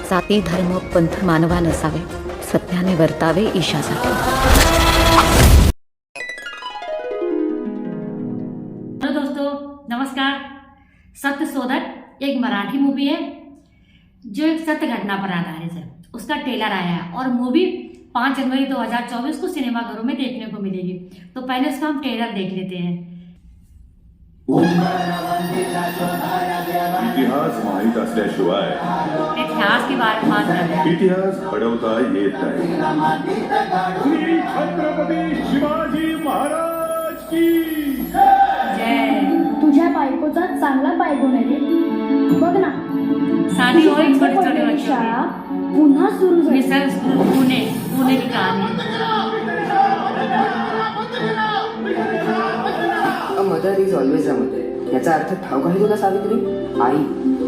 जाती धर्म पंथ मानवा नसावे, सत्याने वर्तावे ईशासाठी। हेलो दोस्तों, नमस्कार। सत्यशोधक एक मराठी मूवी है जो एक सत्य घटना पर आधारित है। उसका ट्रेलर आया है और मूवी 5 जनवरी 2024 को सिनेमाघरों में देखने को मिलेगी। तो पहले उसका हम ट्रेलर देख लेते हैं। इतिहास माहित असल्याशिवाय इतिहास के बारे में बात कर रहे हैं। इतिहास घडवता येत नाही। श्री छत्रपती शिवाजी महाराज की जय। तुझ्या बायकोचा चांगला बायको आहे रे, बघ ना। शादी हो रही, छोटे छोटे बच्चे शाळा पुन्हा सुरू झाली। मिसल स्कूल पुणे की कहानी। Mother is always a mother. याचा अर्थ ठाऊक आहे तुला सावित्री? आई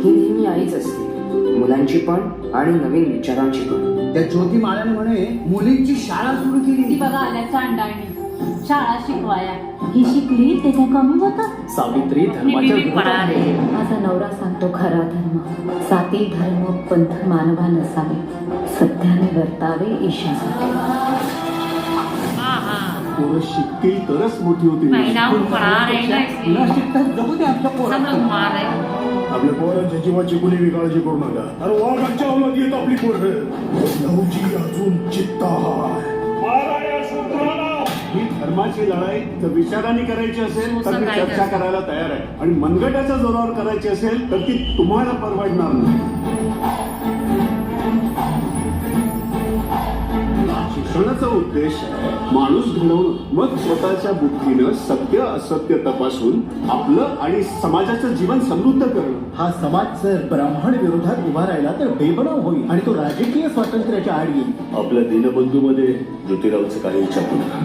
ही नेहमी आईच असते, मुलांची पण आणि नवीन विचारांची पण। त्या ज्योती माळ्याने म्हणे मुलींची शाळा सुरू ती केली। बघा आल्या चांडाळणी शाळा शिकवाया, ही शिकली ते काय कमी होतं? सावित्री बीबी धर्माच्या पळा रे। माझा नवरा सांगतो खरा धर्म, जाती धर्म पंथ मानवा नसावे, सत्याने वर्तावे ईशासाठी। पोरं शिकतील तरच मोठी होतील। महिलाओं को पढ़ा रहे हैं ना, तुला इसलिए शिकतात जगू दे आमच्या सब पोरांना। लोग मार रहे हैं। आपल्या पोरांच्या जीवाची कुणी काळजी करू नका। अरे वाघाच्या अवलाद येत आपली पोरं। नवजी अजून चित्ता आहे। ही धर्माची लढाई जर विचाराने करायची असेल तर मी चर्चा करायला तयार आहे, आणि मनगटाच्या जोरावर करायची असेल तर ती तुम्हाला परवडणार नाही। शिक्षणाचा उद्देश माणूस घडवणं, मग स्वतःच्या बुद्धीनं सत्य असत्य तपासून आपलं आणि समाजाचं जीवन समृद्ध करणं। हा समाज जर ब्राह्मण विरोधात उभा राहिला तर बेबनाव होईल आणि तो राजकीय स्वातंत्र्याच्या आड येईल। आपल्या दीनबंधूमध्ये ज्योतिरावचं काही विचारू नका।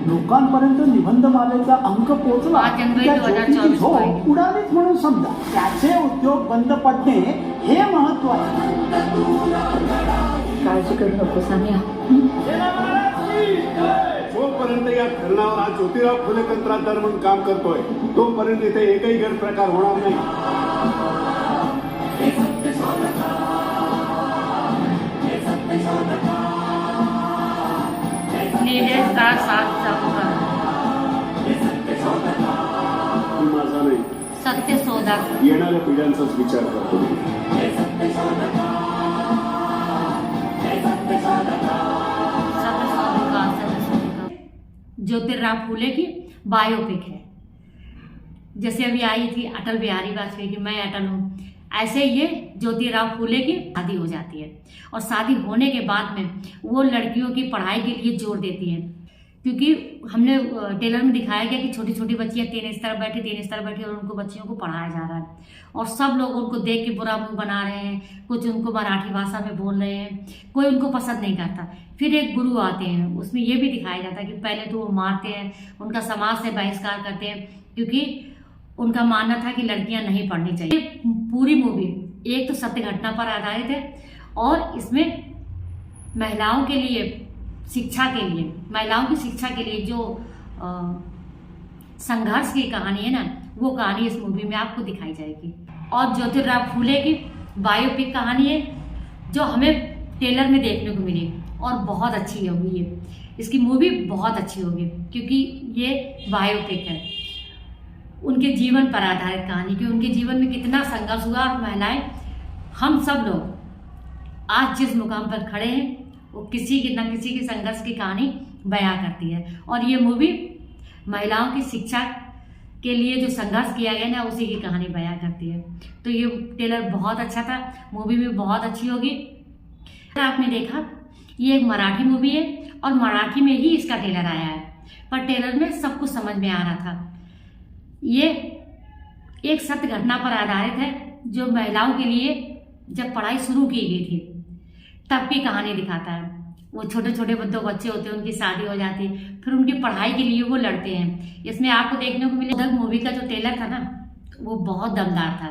लोकांपर्यंत निबंधमालेचा अंक पोहोचला 5 जनवरी त्या 2024 ज्योतीची झोप उडालीच म्हणून समजा। त्याचे उद्योग बंद पडणे हे महत्व आहे। काळजी करू नको सानिया। जोपर्यंत या धरणावर हा ज्योतिराव फुले कंत्राटदार म्हणून काम करतोय तोपर्यंत इथे एकही गैरप्रकार होणार नाही। नीरज का साथ सबका। मी माझा नाही, सत्यशोधक। येणाऱ्या पिढ्यांचाच विचार करतो मी। ज्योतिराव फूले की बायोपिक है। जैसे अभी आई थी अटल बिहारी वाजपेयी की मैं अटल हूँ, ऐसे ये ज्योतिराव फूले की शादी हो जाती है और शादी होने के बाद में वो लड़कियों की पढ़ाई के लिए जोर देती है। क्योंकि हमने ट्रेलर में दिखाया गया कि छोटी छोटी बच्चियाँ 3 स्तर बैठी और उनको बच्चियों को पढ़ाया जा रहा है और सब लोग उनको देख के बुरा मुंह बना रहे हैं। कुछ उनको मराठी भाषा में बोल रहे हैं, कोई उनको पसंद नहीं करता। फिर एक गुरु आते हैं, उसमें ये भी दिखाया जाता है कि पहले तो वो मारते हैं, उनका समाज से बहिष्कार करते हैं क्योंकि उनका मानना था कि लड़कियां नहीं पढ़नी चाहिए। पूरी मूवी एक तो सत्य घटना पर आधारित है और इसमें महिलाओं के लिए शिक्षा के लिए, महिलाओं की शिक्षा के लिए जो संघर्ष की कहानी है ना, वो कहानी इस मूवी में आपको दिखाई जाएगी। और ज्योतिराव फूले की बायोपिक कहानी है जो हमें ट्रेलर में देखने को मिली और बहुत अच्छी होगी। ये इसकी मूवी बहुत अच्छी होगी क्योंकि ये बायोपिक है, उनके जीवन पर आधारित कहानी कि उनके जीवन में कितना संघर्ष हुआ और महिलाएं, हम सब लोग आज जिस मुकाम पर खड़े हैं वो किसी की न किसी की संघर्ष की कहानी बयां करती है। और ये मूवी महिलाओं की शिक्षा के लिए जो संघर्ष किया गया ना, उसी की कहानी बयां करती है। तो ये ट्रेलर बहुत अच्छा था, मूवी भी बहुत अच्छी होगी। आपने देखा ये एक मराठी मूवी है और मराठी में ही इसका ट्रेलर आया है, पर ट्रेलर में सब कुछ समझ में आ रहा था। ये एक सत्य घटना पर आधारित है जो महिलाओं के लिए जब पढ़ाई शुरू की गई थी तब की कहानी दिखाता है। वो छोटे छोटे दो बच्चे होते हैं, उनकी शादी हो जाती है, फिर उनकी पढ़ाई के लिए वो लड़ते हैं। इसमें आपको देखने को मिले मूवी का जो ट्रेलर था ना, वो बहुत दमदार था।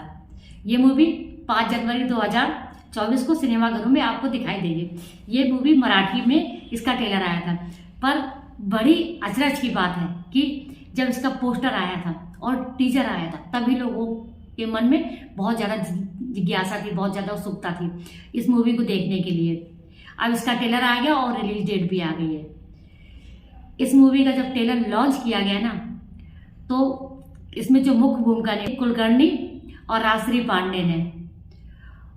ये मूवी 5 जनवरी 2024 को सिनेमाघरों में आपको दिखाई देगी। ये मूवी मराठी में इसका ट्रेलर आया था, पर बड़ी अचरज की बात है कि जब इसका पोस्टर आया था और टीजर आया था तभी लोगों के मन में बहुत ज़्यादा जिज्ञासा थी, बहुत ज़्यादा उत्सुकता थी इस मूवी को देखने के लिए। अब इसका ट्रेलर आ गया और रिलीज डेट भी आ गई है। इस मूवी का जब ट्रेलर लॉन्च किया गया ना, तो इसमें जो मुख्य भूमिका ने कुलकर्णी और राजश्री पांडे ने,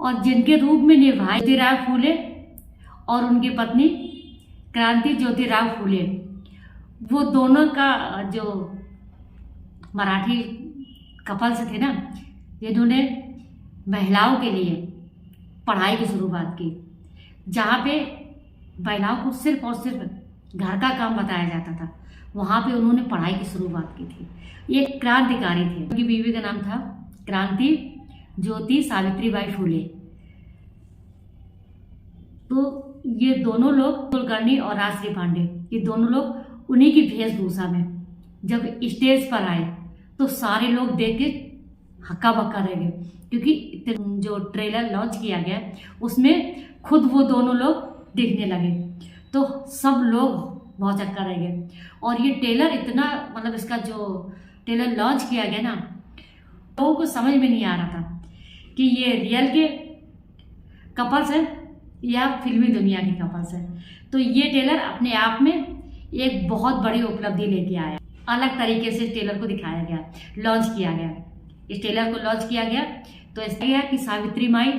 और जिनके रूप में निभाए ज्योतिराव फूले और उनकी पत्नी क्रांति ज्योतिराव फूले, वो दोनों का जो मराठी कपल्स थे ना, जिन्होंने महिलाओं के लिए पढ़ाई की शुरुआत की, जहाँ पे महिलाओं को सिर्फ और सिर्फ घर का काम बताया जाता था, वहाँ पे उन्होंने पढ़ाई की शुरुआत की थी। ये क्रांतिकारी थे। उनकी बीवी का नाम था क्रांति ज्योति सावित्रीबाई फूले। तो ये दोनों लोग, कुलकर्णी और राजश्री पांडे, ये दोनों लोग उन्हीं की वेशभूषा में जब स्टेज पर आए तो सारे लोग देख के हक्का बक्का रह गए, क्योंकि जो ट्रेलर लॉन्च किया गया उसमें खुद वो दोनों लोग दिखने लगे, तो सब लोग बहुत चक्कर रह गए। और ये ट्रेलर इतना, मतलब इसका जो ट्रेलर लॉन्च किया गया ना, लोगों को समझ में नहीं आ रहा था कि ये रियल के कपल्स हैं या फिल्मी दुनिया के कपल्स हैं। तो ये ट्रेलर अपने आप में एक बहुत बड़ी उपलब्धि लेके आया। अलग तरीके से इस ट्रेलर को दिखाया गया, लॉन्च किया गया। इस ट्रेलर को लॉन्च किया गया तो इसलिए कि सावित्री माई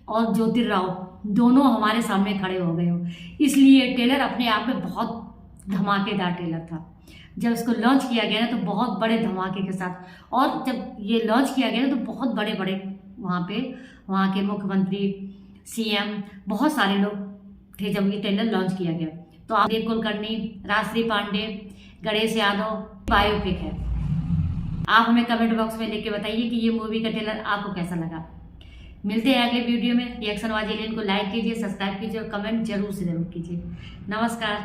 और ज्योतिराव दोनों हमारे सामने खड़े हो गए हो, इसलिए ट्रेलर अपने आप में बहुत धमाकेदार ट्रेलर था। जब इसको लॉन्च किया गया ना तो बहुत बड़े धमाके के साथ, और जब ये लॉन्च किया गया ना तो बहुत बड़े बड़े वहाँ के मुख्यमंत्री, सीएम, बहुत सारे लोग थे जब ये ट्रेलर लॉन्च किया गया। तो आप कुलकर्णी, राजश्री पांडे, गणेश यादव बायोपिक है। आप हमें कमेंट बॉक्स में लिख के बताइए कि ये मूवी का ट्रेलर आपको कैसा लगा। मिलते हैं अगले वीडियो में। रिएक्शन वाली को लाइक कीजिए, सब्सक्राइब कीजिए और कमेंट जरूर से जरूर कीजिए। नमस्कार।